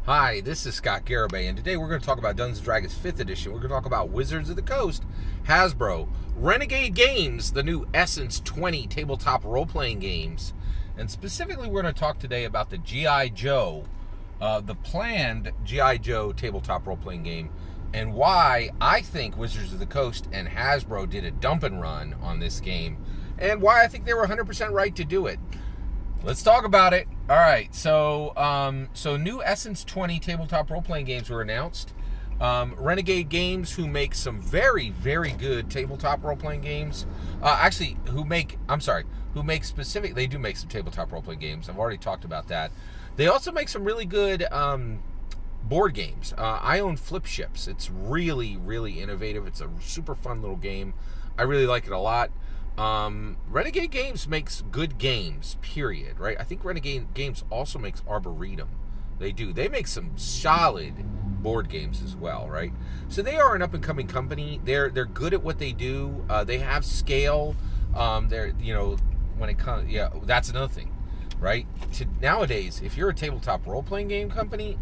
Hi, this is Scott Garibay, and today we're going to talk about Dungeons & Dragons 5th Edition. We're going to talk about Wizards of the Coast, Hasbro, Renegade Games, the new Essence 20 tabletop role-playing games, and specifically we're going to talk today about the G.I. Joe, the planned G.I. Joe tabletop role-playing game, and why I think Wizards of the Coast and Hasbro did a dump and run on this game, and why I think they were 100% right to do it. Let's talk about it. All right, so new Essence 20 tabletop role-playing games were announced. Renegade Games, who make some very, very good tabletop role-playing games. They do make some tabletop role-playing games. I've already talked about that. They also make some really good board games. I own Flip Ships. It's really, really innovative. It's a super fun little game. I really like it a lot. Renegade Games makes good games, period, right? I think Renegade Games also makes Arboretum. They do. They make some solid board games as well, right? So they are an up-and-coming company. They're good at what they do. They have scale. When it comes, that's another thing, right? Nowadays, if you're a tabletop role-playing game company,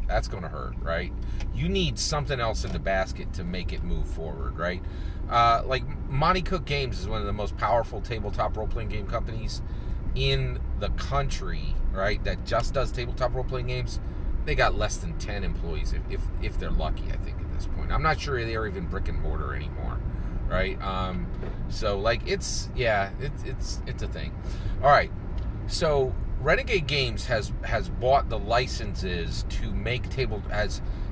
that's going to hurt, right? You need something else in the basket to make it move forward, right? Like Monte Cook Games is one of the most powerful tabletop role-playing game companies in the country, right? That just does tabletop role-playing games. They got less than 10 employees, if they're lucky, I think, at this point. I'm not sure they're even brick and mortar anymore, right? So like it's a thing. All right. So Renegade Games has bought the licenses to make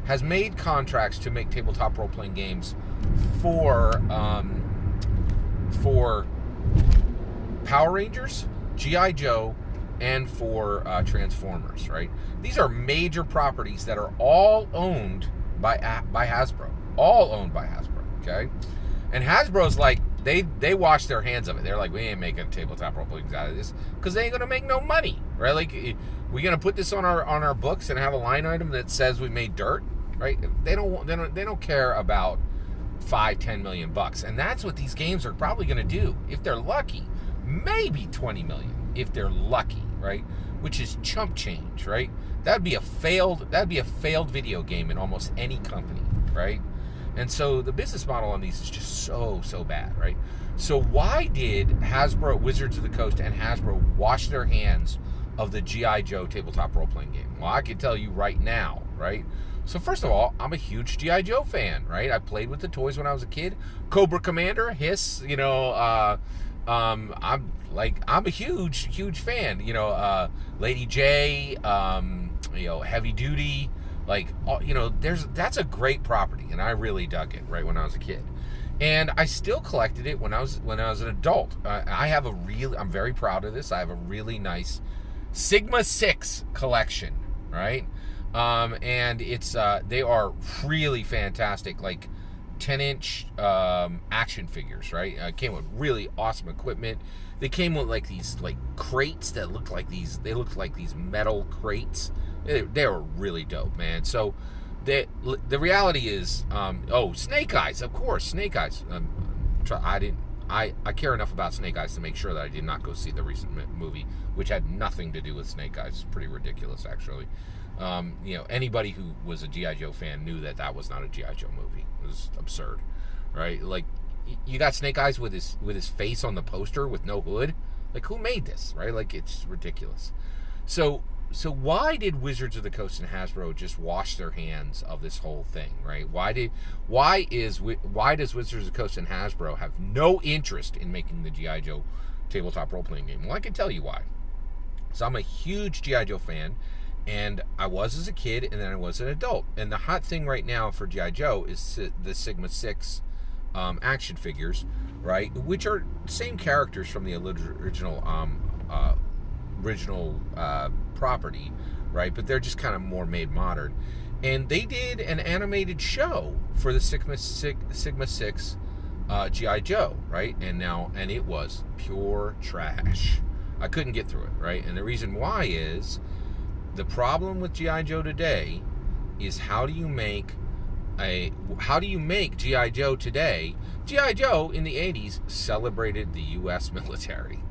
has made contracts to make tabletop role-playing games for Power Rangers, G.I. Joe, and for Transformers, right? These are major properties that are all owned by Hasbro. All owned by Hasbro, okay? And Hasbro's like, they wash their hands of it. They're like, we ain't making tabletop role-playing out of this because they ain't going to make no money, right? Like, we going to put this on our books and have a line item that says we made dirt, right? They don't care about $5-10 million bucks, and that's what these games are probably going to do if they're lucky. Maybe 20 million if they're lucky, right? Which is chump change, right? That'd be a failed video game in almost any company, right? And so the business model on these is just so bad, right? So why did Hasbro, Wizards of the Coast, and Hasbro wash their hands of the G.I. Joe tabletop role-playing game? Well, I can tell you right now, right? So first of all, I'm a huge G.I. Joe fan, right? I played with the toys when I was a kid. Cobra Commander, Hiss, I'm a huge fan. Lady J, Heavy Duty, that's a great property, and I really dug it right when I was a kid, and I still collected it when I was an adult. I'm very proud of this. I have a really nice Sigma 6 collection, right? And it's they are really fantastic, like 10-inch action figures, right? Came with really awesome equipment. They came with these crates that look like these metal crates. They were really dope, man. So the reality is, Snake Eyes, of course, Snake Eyes. I care enough about Snake Eyes to make sure that I did not go see the recent movie, which had nothing to do with Snake Eyes. It's pretty ridiculous, actually. Anybody who was a G.I. Joe fan knew that was not a G.I. Joe movie. It was absurd, right? Like, you got Snake Eyes with his face on the poster with no hood. Like, who made this, right? Like, it's ridiculous. So why did Wizards of the Coast and Hasbro just wash their hands of this whole thing, right? Why does Wizards of the Coast and Hasbro have no interest in making the G.I. Joe tabletop role-playing game? Well, I can tell you why. So I'm a huge G.I. Joe fan, and I was as a kid, and then I was an adult. And the hot thing right now for G.I. Joe is the Sigma 6 action figures, right? Which are same characters from the original property, right? But they're just kind of more made modern. And they did an animated show for the Sigma 6 G.I. Joe, right? And it was pure trash. I couldn't get through it, right? And the reason why is the problem with G.I. Joe today is how do you make G.I. Joe today? G.I. Joe in the 80s celebrated the U.S. military.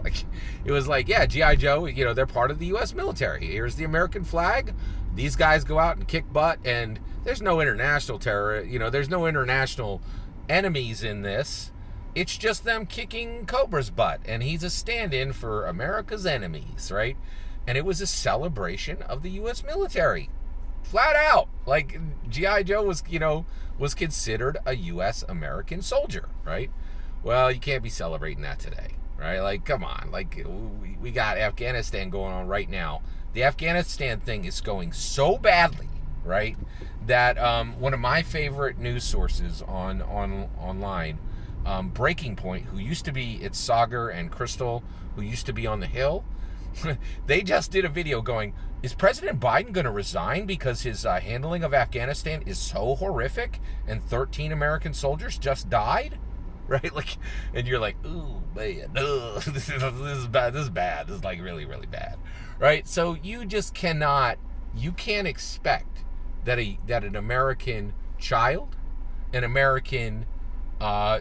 Like, it was like, yeah, G.I. Joe, they're part of the U.S. military. Here's the American flag. These guys go out and kick butt, and there's no international terror. There's no international enemies in this. It's just them kicking Cobra's butt, and he's a stand-in for America's enemies, right? And it was a celebration of the U.S. military, flat out. Like, G.I. Joe was considered a U.S. American soldier, right? Well, you can't be celebrating that today, right? Like, come on. Like, we got Afghanistan going on right now. The Afghanistan thing is going so badly, right, that one of my favorite news sources online, Breaking Point, who used to be, it's Sagar and Crystal, who used to be on The Hill, they just did a video going, is President Biden going to resign because his handling of Afghanistan is so horrific and 13 American soldiers just died? Right? Like, and you're like, ooh, man, this is bad. This is bad. This is like really, really bad. Right? So you can't expect that an American child, an American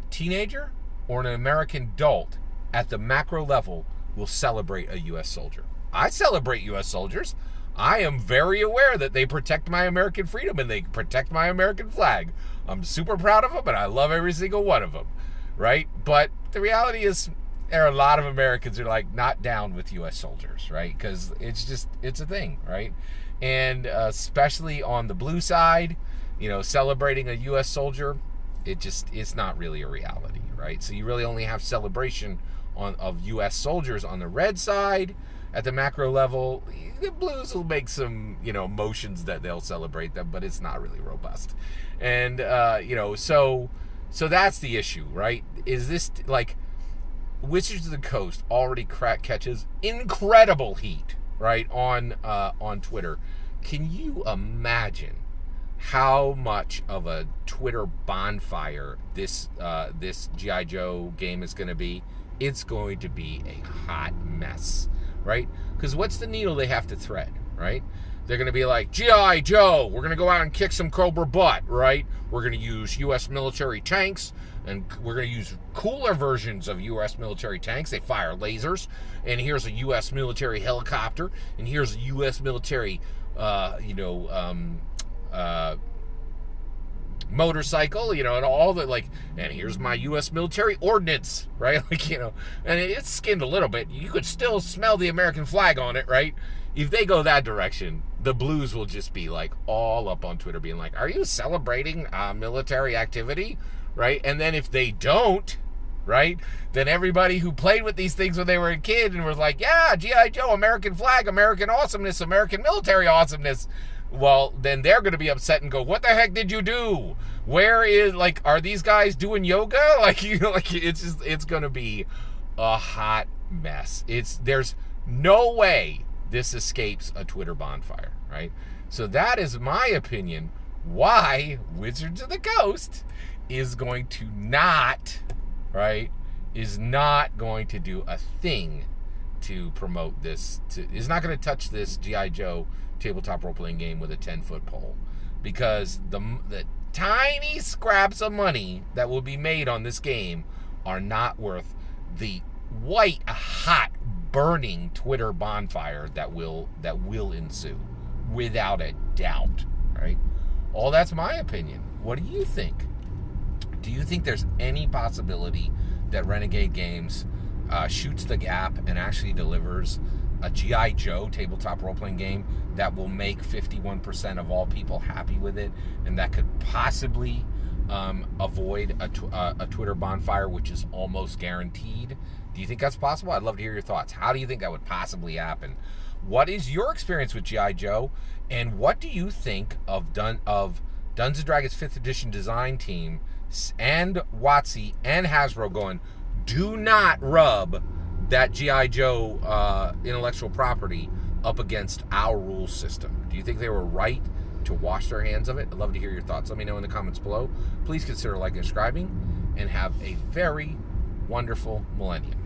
teenager, or an American adult at the macro level will celebrate a U.S. soldier. I celebrate U.S. soldiers. I am very aware that they protect my American freedom and they protect my American flag. I'm super proud of them, and I love every single one of them, right? But the reality is there are a lot of Americans who are like not down with U.S. soldiers, right? Because it's a thing, right? And especially on the blue side, celebrating a U.S. soldier, it's not really a reality, right? So you really only have celebration of U.S. soldiers on the red side. At the macro level, the blues will make some, motions that they'll celebrate them, but it's not really robust. And, so that's the issue, right? Is this, like, Wizards of the Coast already catches incredible heat, right, on Twitter. Can you imagine how much of a Twitter bonfire this G.I. Joe game is going to be? It's going to be a hot mess, right? Because what's the needle they have to thread, right? They're going to be like, G.I. Joe, we're going to go out and kick some Cobra butt, right? We're going to use U.S. military tanks, and we're going to use cooler versions of U.S. military tanks. They fire lasers, and here's a U.S. military helicopter, and here's a U.S. military, motorcycle, and all the, like, and here's my U.S. military ordnance, right? Like, and it's skinned a little bit. You could still smell the American flag on it, right? If they go that direction, the blues will just be like all up on Twitter being like, are you celebrating military activity, right? And then if they don't, right, then everybody who played with these things when they were a kid and was like, yeah, G.I. Joe, American flag, American awesomeness, American military awesomeness, well, then they're going to be upset and go, what the heck did you do? Where is, like, are these guys doing yoga? Like, it's going to be a hot mess. There's no way this escapes a Twitter bonfire, right? So that is my opinion why Wizards of the Coast is going to not going to do a thing to promote this, is not going to touch this G.I. Joe tabletop role-playing game with a 10-foot pole, because the tiny scraps of money that will be made on this game are not worth the white hot burning Twitter bonfire that will ensue, without a doubt, right? All that's my opinion. What do you think? Do you think there's any possibility that Renegade Games shoots the gap and actually delivers a G.I. Joe tabletop role-playing game that will make 51% of all people happy with it, and that could possibly avoid a Twitter bonfire, which is almost guaranteed? Do you think that's possible? I'd love to hear your thoughts. How do you think that would possibly happen? What is your experience with G.I. Joe, and what do you think of Dungeons & Dragons 5th edition design team and WotC and Hasbro going, do not rub that G.I. Joe intellectual property up against our rule system? Do you think they were right to wash their hands of it? I'd love to hear your thoughts. Let me know in the comments below. Please consider liking and subscribing, and have a very wonderful millennium.